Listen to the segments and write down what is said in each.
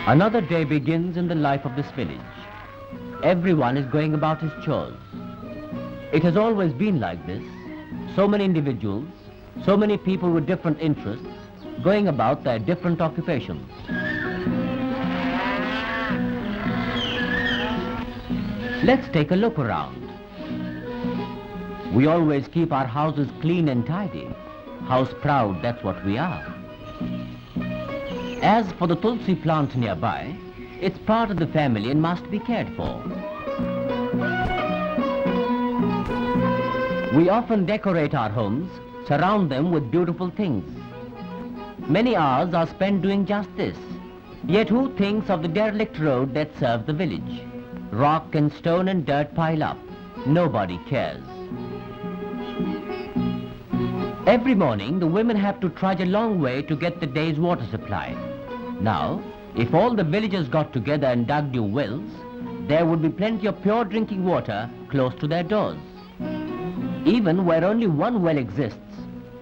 Another day begins in the life of this village. Everyone is going about his chores. It has always been like this. So many individuals, so many people with different interests, going about their different occupations. Let's take a look around. We always keep our houses clean and tidy. House proud, that's what we are. As for the tulsi plant nearby, it's part of the family and must be cared for. We often decorate our homes, surround them with beautiful things. Many hours are spent doing just this. Yet who thinks of the derelict road that serves the village? Rock and stone and dirt pile up. Nobody cares. Every morning, the women have to trudge a long way to get the day's water supply. Now, if all the villagers got together and dug new wells, there would be plenty of pure drinking water close to their doors. Even where only one well exists,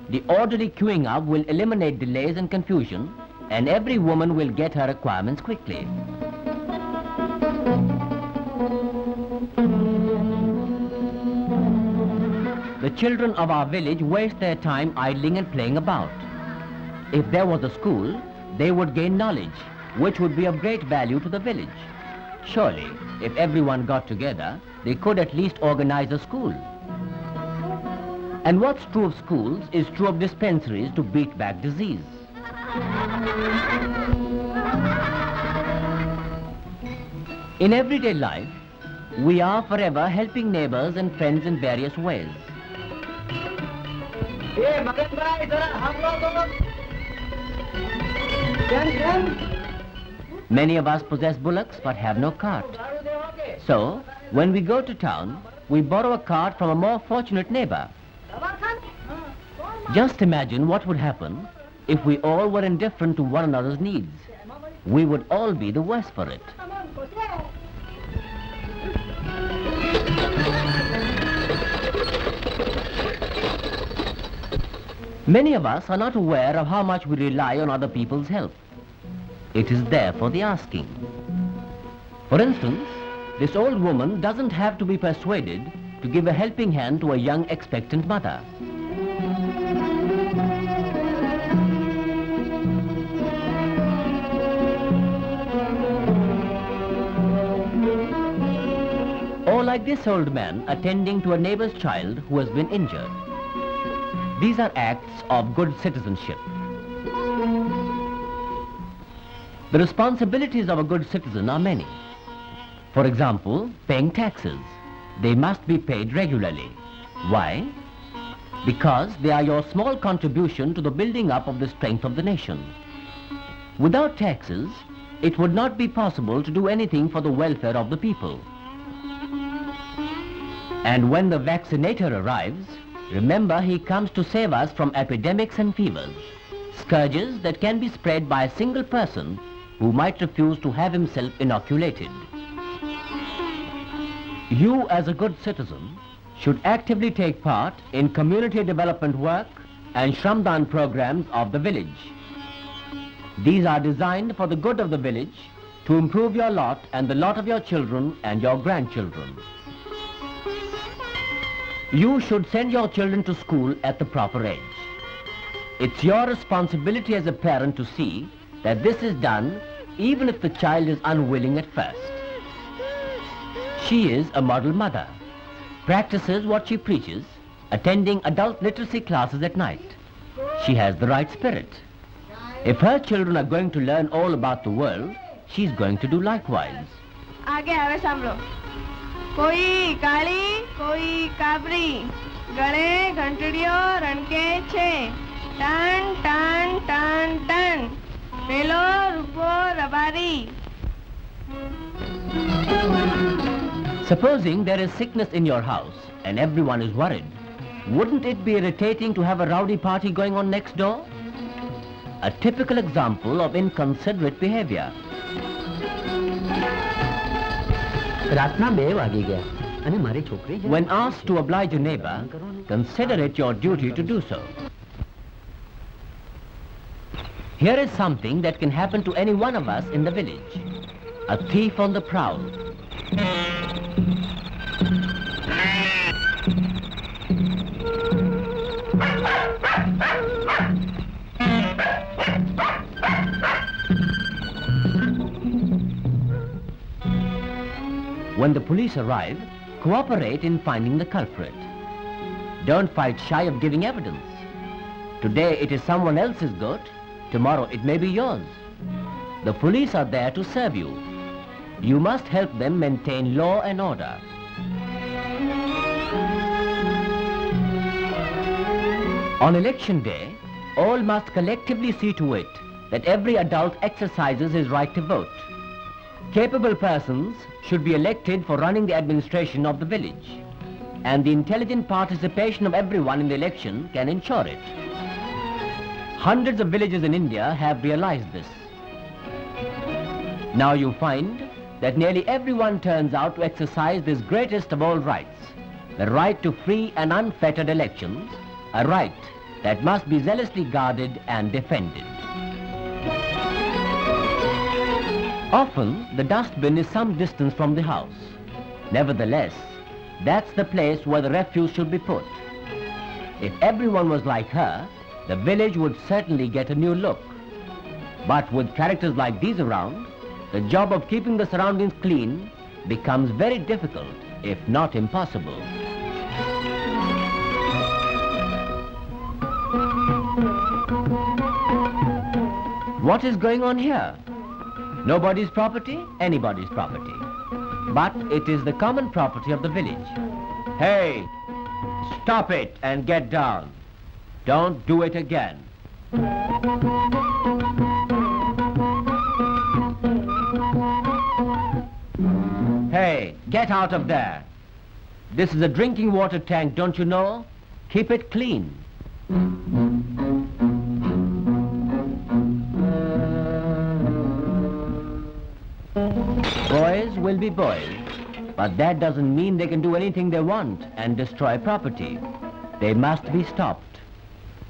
the orderly queuing up will eliminate delays and confusion, and every woman will get her requirements quickly. The children of our village waste their time idling and playing about. If there was a school, they would gain knowledge, which would be of great value to the village. Surely, if everyone got together, they could at least organize a school. And what's true of schools is true of dispensaries to beat back disease. In everyday life, we are forever helping neighbors and friends in various ways. Many of us possess bullocks but have no cart. So, when we go to town, we borrow a cart from a more fortunate neighbor. Just imagine what would happen if we all were indifferent to one another's needs. We would all be the worse for it. Many of us are not aware of how much we rely on other people's help. It is there for the asking. For instance, this old woman doesn't have to be persuaded to give a helping hand to a young expectant mother. Or like this old man attending to a neighbor's child who has been injured. These are acts of good citizenship. The responsibilities of a good citizen are many. For example, paying taxes. They must be paid regularly. Why? Because they are your small contribution to the building up of the strength of the nation. Without taxes, it would not be possible to do anything for the welfare of the people. And when the vaccinator arrives, remember he comes to save us from epidemics and fevers, scourges that can be spread by a single person who might refuse to have himself inoculated. You, as a good citizen, should actively take part in community development work and Shramdan programs of the village. These are designed for the good of the village, to improve your lot and the lot of your children and your grandchildren. You should send your children to school at the proper age. It's your responsibility as a parent to see that this is done even if the child is unwilling at first. She is a model mother, practices what she preaches, attending adult literacy classes at night. She has the right spirit. If her children are going to learn all about the world, she's going to do likewise. आगे आवे सांभळो कोई काली कोई काबरी गळे घंटड़ियो रણકે છે ton ton ton ton पेलो रूपो Rabari Supposing there is sickness in your house and everyone is worried, wouldn't it be irritating to have a rowdy party going on next door? A typical example of inconsiderate behavior. When asked to oblige a neighbor, consider it your duty to do so. Here is something that can happen to any one of us in the village. A thief on the prowl. When the police arrive, cooperate in finding the culprit. Don't fight shy of giving evidence. Today it is someone else's goat, tomorrow it may be yours. The police are there to serve you. You must help them maintain law and order. On election day, all must collectively see to it that every adult exercises his right to vote. Capable persons should be elected for running the administration of the village, and the intelligent participation of everyone in the election can ensure it. Hundreds of villages in India have realized this. Now you find that nearly everyone turns out to exercise this greatest of all rights, the right to free and unfettered elections, a right that must be zealously guarded and defended. Often, the dustbin is some distance from the house. Nevertheless, that's the place where the refuse should be put. If everyone was like her, the village would certainly get a new look. But with characters like these around, the job of keeping the surroundings clean becomes very difficult, if not impossible. What is going on here? Nobody's property, anybody's property. But it is the common property of the village. Hey, stop it and get down. Don't do it again. Hey, get out of there. This is a drinking water tank, don't you know? Keep it clean. Boys will be boys, but that doesn't mean they can do anything they want and destroy property. They must be stopped.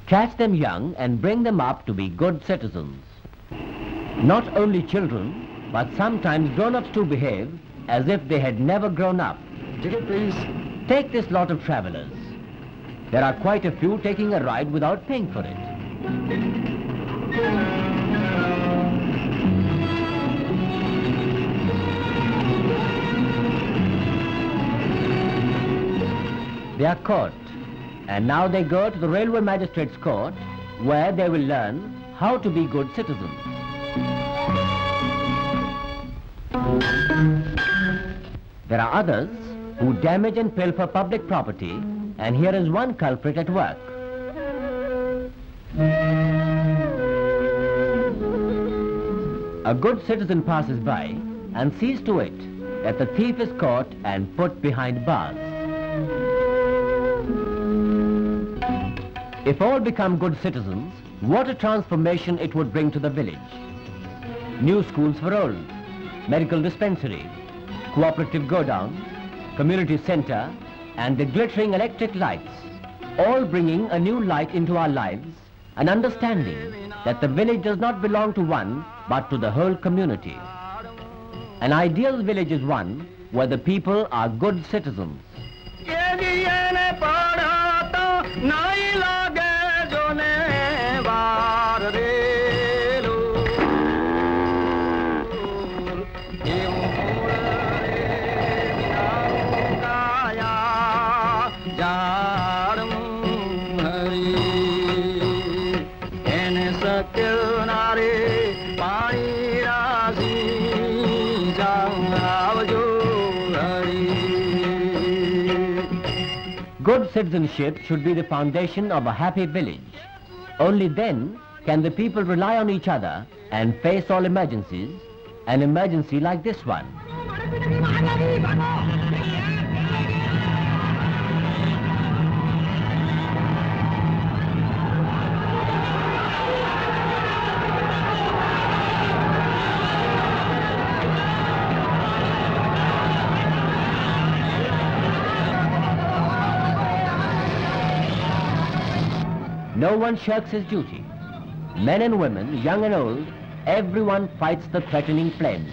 Catch them young and bring them up to be good citizens. Not only children, but sometimes grown-ups too behave as if they had never grown up. Ticket, please. Take this lot of travelers. There are quite a few taking a ride without paying for it. They are caught, and now they go to the railway magistrate's court, where they will learn how to be good citizens. There are others who damage and pilfer public property, and here is one culprit at work. A good citizen passes by and sees to it that the thief is caught and put behind bars. If all become good citizens, what a transformation it would bring to the village. New schools for all, medical dispensary, cooperative godown, community center, and the glittering electric lights, all bringing a new light into our lives, an understanding that the village does not belong to one, but to the whole community. An ideal village is one where the people are good citizens. Good citizenship should be the foundation of a happy village. Only then can the people rely on each other and face all emergencies, an emergency like this one. No one shirks his duty. Men and women, young and old, everyone fights the threatening flames.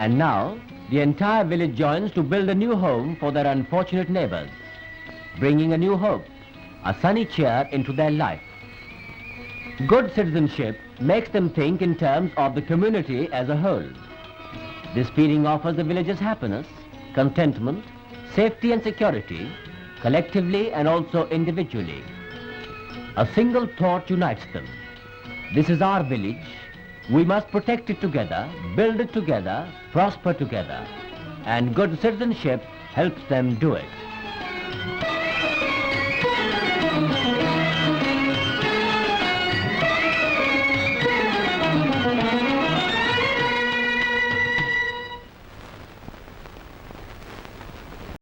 And now, the entire village joins to build a new home for their unfortunate neighbors, bringing a new hope, a sunny cheer into their life. Good citizenship makes them think in terms of the community as a whole. This feeling offers the villagers happiness, contentment, safety and security, collectively and also individually. A single thought unites them. This is our village. We must protect it together, build it together, prosper together. And good citizenship helps them do it.